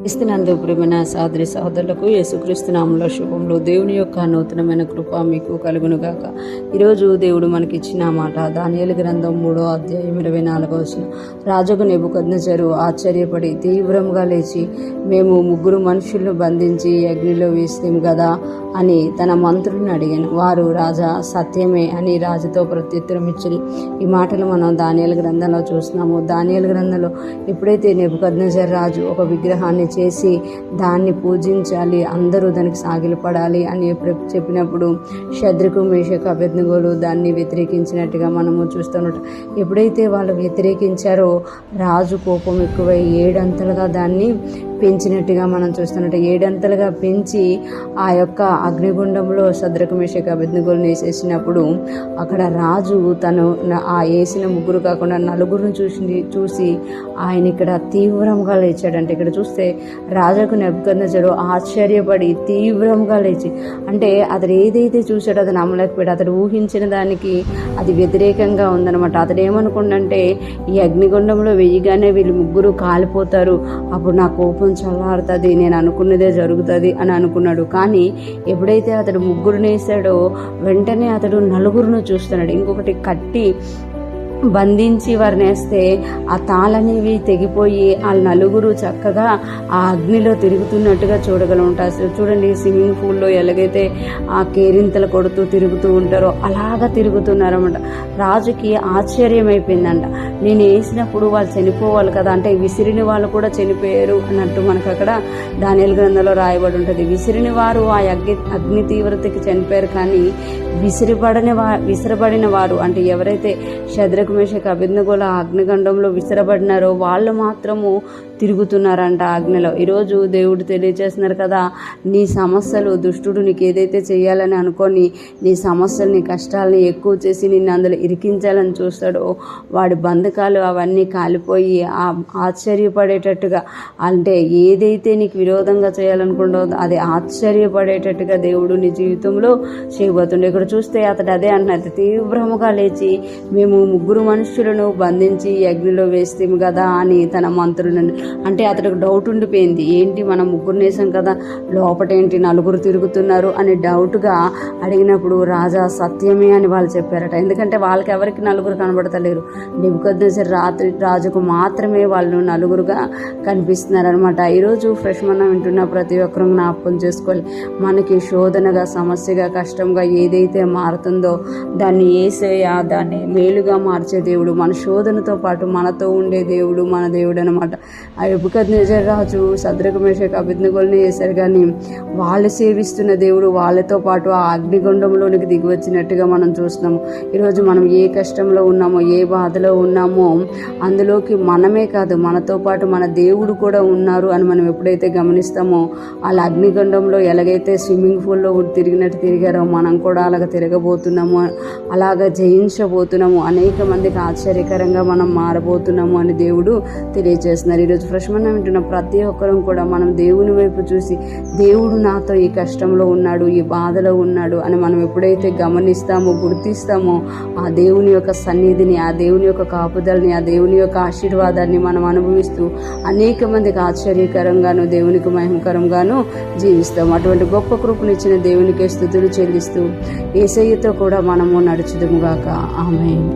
క్రీస్తునందు ప్రియమైన సహోదరి సహోదరులకు యేసుక్రీస్తు నామములో శుభములు. దేవుని యొక్క నూతనమైన కృప మీకు కలుగును గాక. ఈరోజు దేవుడు మనకిచ్చిన మాట దానియేలు గ్రంథం 3వ అధ్యాయం 24వ వచనం. రాజుకు నెబుకద్నెజరు ఆశ్చర్యపడి తీవ్రంగా లేచి, మేము 3 మనుషులను బంధించి అగ్నిలో వేస్తాము కదా అని తన మంత్రులను అడిగాను. వారు, రాజా, సత్యమే అని రాజుతో ప్రత్యుత్తరం ఇచ్చారు. ఈ మాటలు మనం దానియేలు గ్రంథంలో చూస్తున్నాము. దానియేలు గ్రంథంలో ఎప్పుడైతే నెబుకద్నెజరు రాజు ఒక విగ్రహాన్ని చేసి దాన్ని పూజించాలి, అందరూ దానికి సాగిలపడాలి అని చెప్పినప్పుడు షద్రకు మేషకు అబేద్నెగోలు దాన్ని వ్యతిరేకించినట్టుగా మనము చూస్తున్నట్టు. ఎప్పుడైతే వాళ్ళు వ్యతిరేకించారో రాజు కోపం ఎక్కువై 7 అంతలుగా దాన్ని పెంచినట్టుగా మనం చూస్తున్నట్టు. 7 అంతలుగా పెంచి ఆ యొక్క అగ్నిగుండంలో షద్రకు మేషకు అబేద్నెగోలను వేసేసినప్పుడు అక్కడ రాజు తను ఆ వేసిన 3 కాకుండా 4 చూసి ఆయన ఇక్కడ తీవ్రంగా లేచాడంటే, ఇక్కడ చూస్తే రాజుకు నెబుకద్నెజరు ఆశ్చర్యపడి తీవ్రంగా లేచి, అంటే అతడు ఏదైతే చూశాడో అది నమ్మలేకపోయాడు. అతడు ఊహించిన దానికి అది వ్యతిరేకంగా ఉందన్నమాట. అతడు ఏమనుకుండంటే ఈ అగ్నిగుండంలో వేయగానే వీళ్ళు 3 కాలిపోతారు, అప్పుడు నా కోపం చల్లారుతుంది, నేను అనుకున్నదే జరుగుతుంది అని అనుకున్నాడు. కానీ ఎప్పుడైతే అతడు 3 వేసాడో వెంటనే అతడు 4 చూస్తున్నాడు. ఇంకొకటి కట్టి బంధించి వారిని వేస్తే ఆ తాళనేవి తెగిపోయి ఆ 4 చక్కగా ఆ అగ్నిలో తిరుగుతున్నట్టుగా చూడగలుగుతారు. చూడండి, స్విమ్మింగ్ పూల్లో ఎలాగైతే ఆ కేరింతలు కొడుతూ తిరుగుతూ ఉంటారో అలాగా తిరుగుతున్నారన్నమాట. రాజుకి ఆశ్చర్యం అయిపోయిందంట. నేను వేసినప్పుడు వాళ్ళు చనిపోవాలి కదా, అంటే విసిరిని వాళ్ళు కూడా చనిపోయారు అన్నట్టు మనకు అక్కడ దానియేలు గ్రంథంలో రాయబడి ఉంటుంది. విసిరిని వారు ఆ అగ్ని తీవ్రతకి చనిపోయారు, కానీ విసరబడిన వారు అంటే ఎవరైతే షద్రకు మేషకు అబేద్నెగోలు ఆ అగ్నిగుండంలో విసరబడినారో వాళ్ళు మాత్రము తిరుగుతున్నారంట అగ్నిలో. ఈరోజు దేవుడు తెలియజేస్తున్నారు కదా, నీ సమస్యలు, దుష్టుడు నీకు ఏదైతే చేయాలని అనుకొని నీ సమస్యల్ని, కష్టాలని ఎక్కువ చేసి నిన్ను అందులో ఇరికించాలని చూస్తాడో వాడి బంధకాలు అవన్నీ కాలిపోయి ఆశ్చర్యపడేటట్టుగా, అంటే ఏదైతే నీకు విరోధంగా చేయాలనుకుంటో అది ఆశ్చర్యపడేటట్టుగా దేవుడు నీ జీవితంలో చేయబోతుండే. ఇక్కడ చూస్తే అతడు అదే అంటున్నారు, తీవ్రముగా లేచి మేము 3 మనుషులను బంధించి అగ్నిలో వేస్తాము కదా అని తన మంత్రులను, అంటే అతడికి డౌట్ ఉండిపోయింది. ఏంటి మనం 3 వేసాం కదా, లోపటేంటి 4 తిరుగుతున్నారు అని డౌట్గా అడిగినప్పుడు రాజా సత్యమే అని వాళ్ళు చెప్పారట. ఎందుకంటే వాళ్ళకి ఎవరికి 4 కనబడతలేరు, నెబుకద్నెజరు రాజుకు మాత్రమే వాళ్ళు 4గా కనిపిస్తున్నారనమాట. ఈరోజు ఫ్రెష్ మనం వింటున్న ప్రతి ఒక్కరూ జ్ఞాపకం చేసుకోవాలి, మనకి శోధనగా, సమస్యగా, కష్టంగా ఏదైతే మారుతుందో దాన్ని యేసయ్య దాన్ని మేలుగా మార్చే దేవుడు, మన శోధనతో పాటు మనతో ఉండే దేవుడు మన దేవుడు అనమాట. ఆ నెబుకద్నెజరు రాజు షద్రకు మేషకు అబేద్నెగోలను వేశారు, కానీ వాళ్ళు సేవిస్తున్న దేవుడు వాళ్ళతో పాటు ఆ అగ్నిగుండంలోనికి దిగివచ్చినట్టుగా మనం చూస్తున్నాము. ఈరోజు మనం ఏ కష్టంలో ఉన్నామో, ఏ బాధలో ఉన్నామో అందులోకి మనమే కాదు మనతో పాటు మన దేవుడు కూడా ఉన్నారు అని మనం ఎప్పుడైతే గమనిస్తామో, వాళ్ళ అగ్నిగుండంలో ఎలాగైతే స్విమ్మింగ్ పూల్లో తిరిగినట్టు తిరిగారో మనం కూడా అలాగ తిరగబోతున్నాము, అలాగ జయించబోతున్నాము, అనేక మందికి ఆశ్చర్యకరంగా మనం మారబోతున్నాము అని దేవుడు తెలియజేస్తున్నారు. ఈరోజు ఫ్రెష్ మనం వింటున్న ప్రతి ఒక్కరూ కూడా మనం దేవుని వైపు చూసి, దేవుడు నాతో ఈ కష్టంలో ఉన్నాడు, ఈ బాధలో ఉన్నాడు అని మనం ఎప్పుడైతే గమనిస్తామో, గుర్తిస్తామో, ఆ దేవుని యొక్క సన్నిధిని, ఆ దేవుని యొక్క కాపుదలని, ఆ దేవుని యొక్క ఆశీర్వాదాన్ని మనం అనుభవిస్తూ అనేక మందికి ఆశ్చర్యకరంగాను దేవునికి మహిమకరంగాను జీవిస్తాము. అటువంటి గొప్ప కృపనిచ్చిన దేవునికే స్తుతులు చెల్లిస్తూ యేసయ్యతో కూడా మనము నడుచుదుముగాక. ఆమేన్.